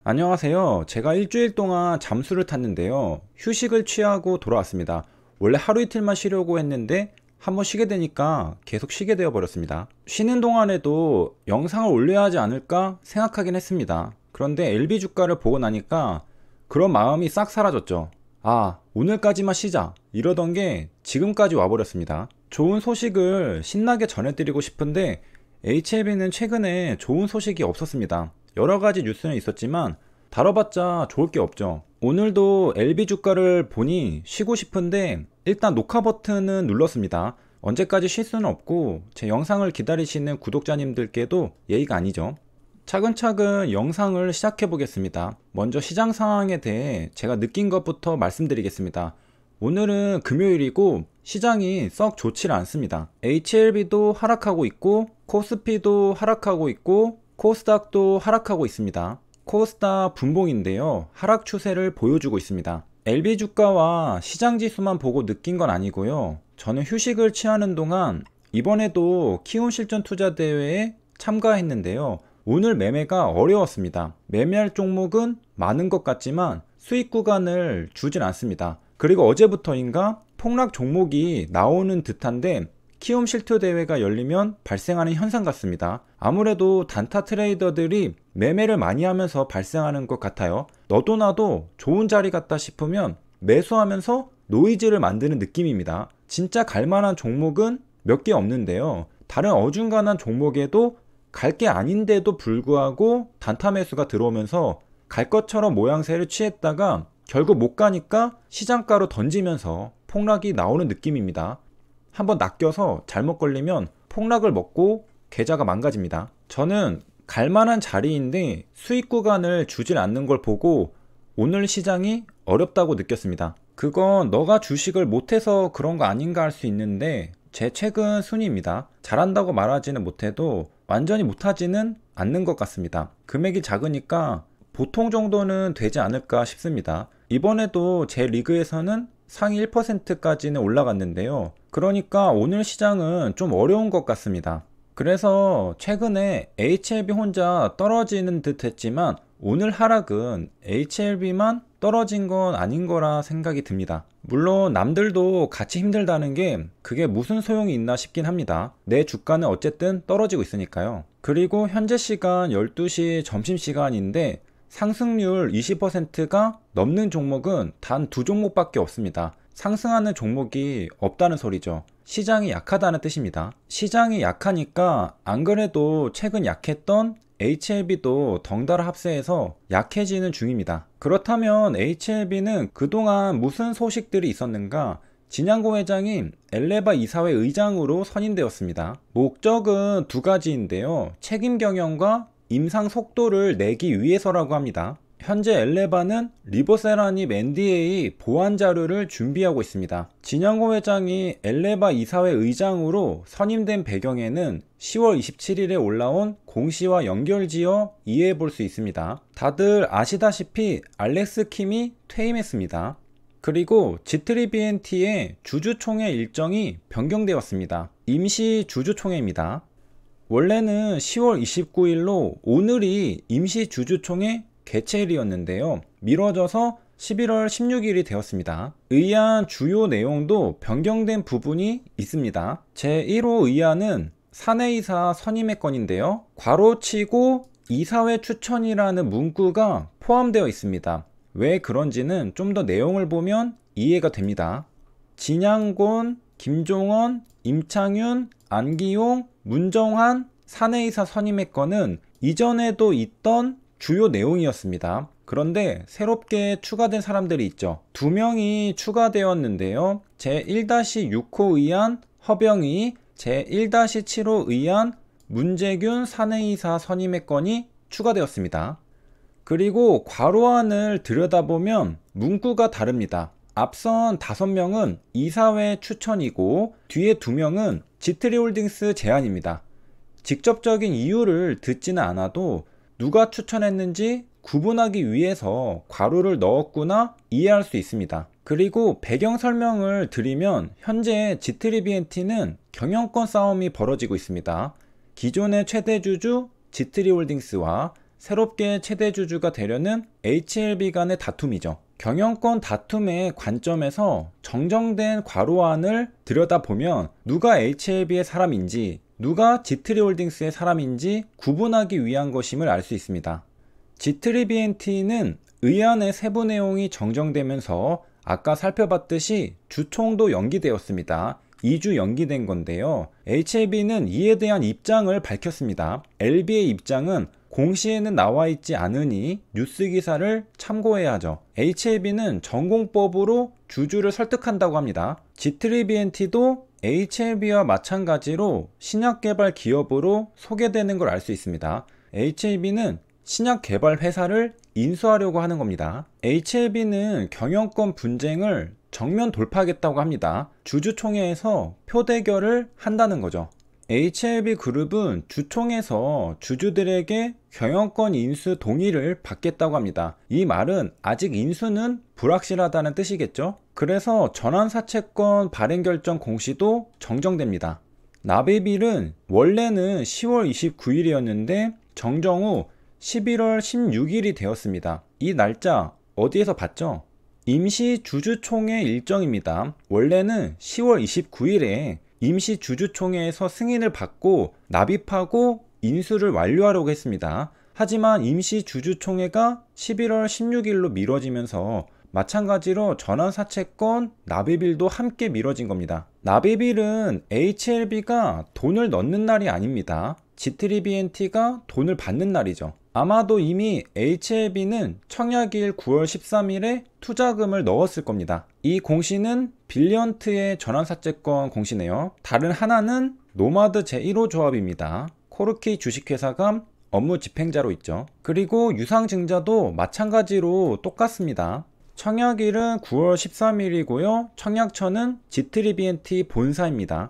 안녕하세요. 제가 일주일 동안 잠수를 탔는데요. 휴식을 취하고 돌아왔습니다. 원래 하루 이틀만 쉬려고 했는데 한번 쉬게 되니까 계속 쉬게 되어 버렸습니다. 쉬는 동안에도 영상을 올려야 하지 않을까 생각하긴 했습니다. 그런데 LB 주가를 보고 나니까 그런 마음이 싹 사라졌죠. 아, 오늘까지만 쉬자 이러던 게 지금까지 와버렸습니다. 좋은 소식을 신나게 전해드리고 싶은데 HLB는 최근에 좋은 소식이 없었습니다. 여러가지 뉴스는 있었지만 다뤄봤자 좋을 게 없죠. 오늘도 LB 주가를 보니 쉬고 싶은데 일단 녹화 버튼은 눌렀습니다. 언제까지 쉴 수는 없고 제 영상을 기다리시는 구독자님들께도 예의가 아니죠. 차근차근 영상을 시작해 보겠습니다. 먼저 시장 상황에 대해 제가 느낀 것부터 말씀드리겠습니다. 오늘은 금요일이고 시장이 썩 좋지 않습니다. HLB도 하락하고 있고 코스피도 하락하고 있고 코스닥도 하락하고 있습니다. 코스닥 분봉인데요. 하락 추세를 보여주고 있습니다. LB 주가와 시장 지수만 보고 느낀 건 아니고요. 저는 휴식을 취하는 동안 이번에도 키움 실전 투자 대회에 참가했는데요. 오늘 매매가 어려웠습니다. 매매할 종목은 많은 것 같지만 수익 구간을 주진 않습니다. 그리고 어제부터인가 폭락 종목이 나오는 듯한데 키움 실투 대회가 열리면 발생하는 현상 같습니다. 아무래도 단타 트레이더들이 매매를 많이 하면서 발생하는 것 같아요. 너도 나도 좋은 자리 같다 싶으면 매수하면서 노이즈를 만드는 느낌입니다. 진짜 갈만한 종목은 몇 개 없는데요. 다른 어중간한 종목에도 갈 게 아닌데도 불구하고 단타 매수가 들어오면서 갈 것처럼 모양새를 취했다가 결국 못 가니까 시장가로 던지면서 폭락이 나오는 느낌입니다. 한번 낚여서 잘못 걸리면 폭락을 먹고 계좌가 망가집니다. 저는 갈만한 자리인데 수익 구간을 주질 않는 걸 보고 오늘 시장이 어렵다고 느꼈습니다. 그건 너가 주식을 못해서 그런 거 아닌가 할 수 있는데 제 최근 순위입니다. 잘한다고 말하지는 못해도 완전히 못하지는 않는 것 같습니다. 금액이 작으니까 보통 정도는 되지 않을까 싶습니다. 이번에도 제 리그에서는 상위 1%까지는 올라갔는데요. 그러니까 오늘 시장은 좀 어려운 것 같습니다. 그래서 최근에 HLB 혼자 떨어지는 듯 했지만 오늘 하락은 HLB만 떨어진 건 아닌 거라 생각이 듭니다. 물론 남들도 같이 힘들다는 게 그게 무슨 소용이 있나 싶긴 합니다. 내 주가는 어쨌든 떨어지고 있으니까요. 그리고 현재 시간 12시 점심시간인데 상승률 20%가 넘는 종목은 단 2종목밖에 없습니다. 상승하는 종목이 없다는 소리죠. 시장이 약하다는 뜻입니다. 시장이 약하니까 안 그래도 최근 약했던 HLB도 덩달아 합세해서 약해지는 중입니다. 그렇다면 HLB는 그동안 무슨 소식들이 있었는가? 진양고 회장이 엘레바 이사회 의장으로 선임되었습니다. 목적은 두 가지인데요. 책임 경영과 임상 속도를 내기 위해서라고 합니다. 현재 엘레바는 리보세라닙 NDA 보완 자료를 준비하고 있습니다. 진양호 회장이 엘레바 이사회 의장으로 선임된 배경에는 10월 27일에 올라온 공시와 연결지어 이해해 볼 수 있습니다. 다들 아시다시피 알렉스 킴이 퇴임했습니다. 그리고 G3BNT의 주주총회 일정이 변경되었습니다. 임시 주주총회입니다. 원래는 10월 29일로 오늘이 임시 주주총회 개최일이었는데요. 미뤄져서 11월 16일이 되었습니다. 의안 주요 내용도 변경된 부분이 있습니다. 제1호 의안은 사내이사 선임의 건인데요. 괄호치고 이사회 추천이라는 문구가 포함되어 있습니다. 왜 그런지는 좀 더 내용을 보면 이해가 됩니다. 진양곤, 김종원, 임창윤, 안기용, 문정환 사내이사 선임의 건은 이전에도 있던 주요 내용이었습니다. 그런데 새롭게 추가된 사람들이 있죠. 2명이 추가되었는데요. 제1-6호 의안 허병희, 제1-7호 의안 문재균 사내이사 선임의 건이 추가되었습니다. 그리고 괄호안을 들여다보면 문구가 다릅니다. 앞선 5명은 이사회 추천이고 뒤에 2명은 G3홀딩스 제안입니다. 직접적인 이유를 듣지는 않아도 누가 추천했는지 구분하기 위해서 괄호를 넣었구나 이해할 수 있습니다. 그리고 배경 설명을 드리면 현재 G3BNT는 경영권 싸움이 벌어지고 있습니다. 기존의 최대 주주 G3홀딩스와 새롭게 최대 주주가 되려는 HLB 간의 다툼이죠. 경영권 다툼의 관점에서 정정된 과로안을 들여다보면 누가 HLB의 사람인지 누가 지트리홀딩스의 사람인지 구분하기 위한 것임을 알 수 있습니다. 지트리BNT는 의안의 세부 내용이 정정되면서 아까 살펴봤듯이 주총도 연기되었습니다. 2주 연기된 건데요. HLB는 이에 대한 입장을 밝혔습니다. LB의 입장은 공시에는 나와 있지 않으니 뉴스 기사를 참고해야 하죠. HLB는 전공법으로 주주를 설득한다고 합니다. 지트리BNT도 HLB와 마찬가지로 신약 개발 기업으로 소개되는 걸 알 수 있습니다. HLB는 신약 개발 회사를 인수하려고 하는 겁니다. HLB는 경영권 분쟁을 정면 돌파하겠다고 합니다. 주주총회에서 표대결을 한다는 거죠. HLB 그룹은 주총에서 주주들에게 경영권 인수 동의를 받겠다고 합니다. 이 말은 아직 인수는 불확실하다는 뜻이겠죠. 그래서 전환사채권 발행 결정 공시도 정정됩니다. 나베빌은 원래는 10월 29일이었는데 정정 후 11월 16일이 되었습니다. 이 날짜 어디에서 봤죠? 임시 주주총회 일정입니다. 원래는 10월 29일에 임시 주주총회에서 승인을 받고 납입하고 인수를 완료하려고 했습니다. 하지만 임시 주주총회가 11월 16일로 미뤄지면서 마찬가지로 전환사채권 납입일도 함께 미뤄진 겁니다. 납입일은 HLB가 돈을 넣는 날이 아닙니다. 지트리BNT가 돈을 받는 날이죠. 아마도 이미 HLB는 청약일 9월 13일에 투자금을 넣었을 겁니다. 이 공시는 빌리언트의 전환사채권 공시네요. 다른 하나는 노마드 제1호 조합입니다. 코르키 주식회사가 업무 집행자로 있죠. 그리고 유상증자도 마찬가지로 똑같습니다. 청약일은 9월 13일이고요. 청약처는 지트리BNT 본사입니다.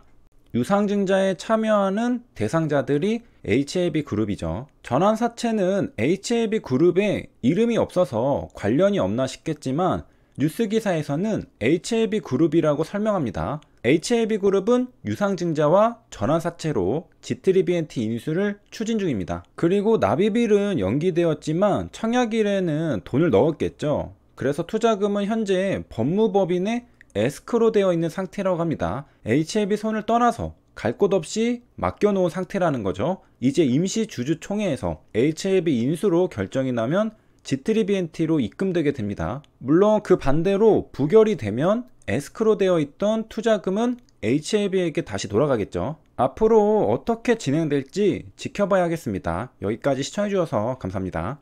유상증자에 참여하는 대상자들이 HLB 그룹이죠. 전환사채는 HLB 그룹에 이름이 없어서 관련이 없나 싶겠지만 뉴스 기사에서는 HLB 그룹이라고 설명합니다. HLB 그룹은 유상증자와 전환사채로 지트리BNT 인수를 추진 중입니다. 그리고 납입일은 연기되었지만 청약일에는 돈을 넣었겠죠. 그래서 투자금은 현재 법무법인에 에스크로 되어 있는 상태라고 합니다. HLB 손을 떠나서 갈 곳 없이 맡겨놓은 상태라는 거죠. 이제 임시 주주총회에서 HLB 인수로 결정이 나면 지트리BNT로 입금되게 됩니다. 물론 그 반대로 부결이 되면 에스크로 되어 있던 투자금은 HLB에게 다시 돌아가겠죠. 앞으로 어떻게 진행될지 지켜봐야겠습니다. 여기까지 시청해주셔서 감사합니다.